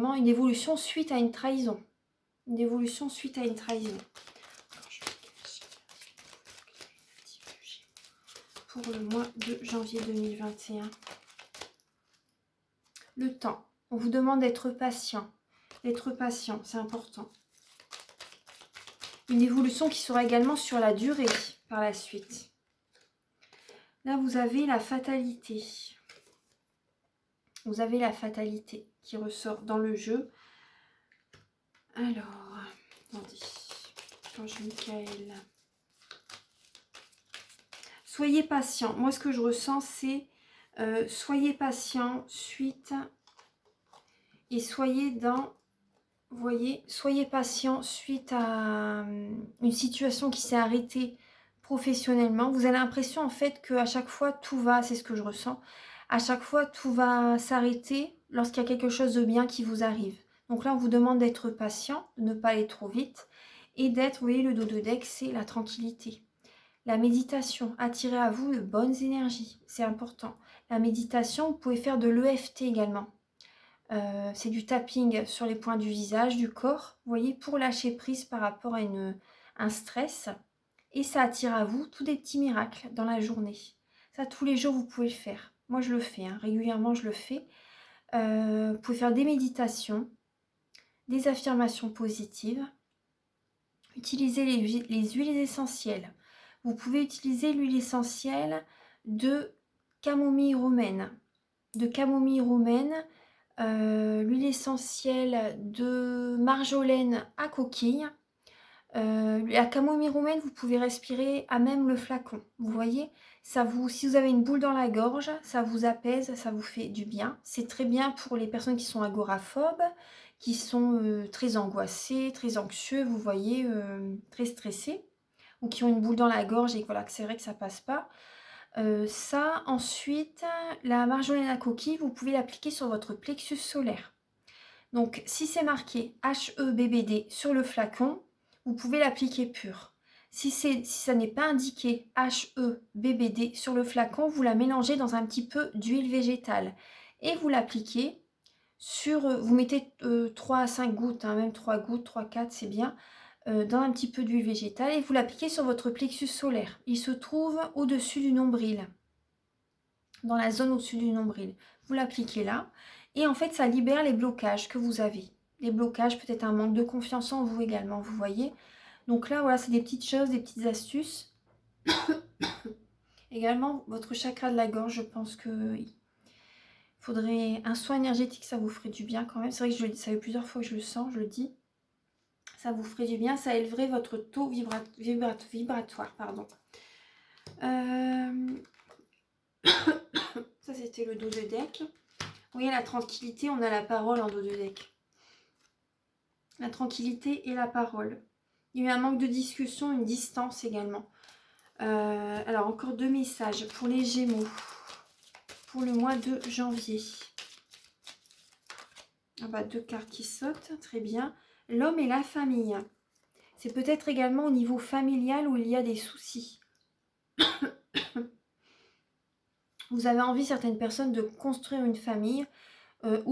également une évolution suite à une trahison. Une évolution suite à une trahison. Pour le mois de janvier 2021. Le temps. On vous demande d'être patient. D'être patient, c'est important. Une évolution qui sera également sur la durée par la suite. Là, vous avez la fatalité. Vous avez la fatalité qui ressort dans le jeu. Alors, attendez. Ange Michael. Soyez patient. Moi, ce que je ressens, c'est soyez patient suite et soyez dans... Vous voyez, soyez patient suite à une situation qui s'est arrêtée professionnellement. Vous avez l'impression en fait qu'à chaque fois tout va, c'est ce que je ressens, à chaque fois tout va s'arrêter lorsqu'il y a quelque chose de bien qui vous arrive. Donc là on vous demande d'être patient, de ne pas aller trop vite et d'être, vous voyez le dos de deck, c'est la tranquillité. La méditation, attirez à vous de bonnes énergies, c'est important. La méditation, vous pouvez faire de l'EFT également. C'est du tapping sur les points du visage, du corps, vous voyez, pour lâcher prise par rapport à un stress. Et ça attire à vous tous des petits miracles dans la journée. Ça, tous les jours, vous pouvez le faire. Moi, je le fais, hein, régulièrement, je le fais. Vous pouvez faire des méditations, des affirmations positives. Utilisez les huiles essentielles. Vous pouvez utiliser l'huile essentielle de camomille romaine. L'huile essentielle de marjolaine à coquille. La camomille roumaine, vous pouvez respirer à même le flacon. Vous voyez, si vous avez une boule dans la gorge, ça vous apaise, ça vous fait du bien. C'est très bien pour les personnes qui sont agoraphobes, qui sont très angoissés, très anxieux, vous voyez, très stressés, ou qui ont une boule dans la gorge et voilà, que c'est vrai que ça passe pas. Ça, ensuite, la marjolaine à coquille, vous pouvez l'appliquer sur votre plexus solaire. Donc, si c'est marqué HEBBD sur le flacon, vous pouvez l'appliquer pur. Si ça n'est pas indiqué HEBBD sur le flacon, vous la mélangez dans un petit peu d'huile végétale et vous l'appliquez sur... vous mettez 3 à 5 gouttes, hein, même 3 gouttes, 3-4, c'est bien, dans un petit peu d'huile végétale et vous l'appliquez sur votre plexus solaire. Il se trouve au-dessus du nombril, dans la zone au-dessus du nombril. Vous l'appliquez là et en fait ça libère les blocages que vous avez. Les blocages, peut-être un manque de confiance en vous également, vous voyez. Donc là, voilà, c'est des petites choses, des petites astuces. Également, votre chakra de la gorge, je pense que faudrait un soin énergétique, ça vous ferait du bien quand même. C'est vrai que je le dis, ça fait plusieurs fois que je le sens, je le dis. Ça vous ferait du bien, ça élèverait votre taux vibratoire. Pardon. Ça, c'était le dos de deck. Vous voyez, la tranquillité, on a la parole en dos de deck. La tranquillité et la parole. Il y a eu un manque de discussion, une distance également. Alors, encore 2 messages pour les Gémeaux. Pour le mois de janvier. Ah bah, 2 cartes qui sautent, très bien. L'homme et la famille. C'est peut-être également au niveau familial où il y a des soucis. Vous avez envie, certaines personnes, de construire une famille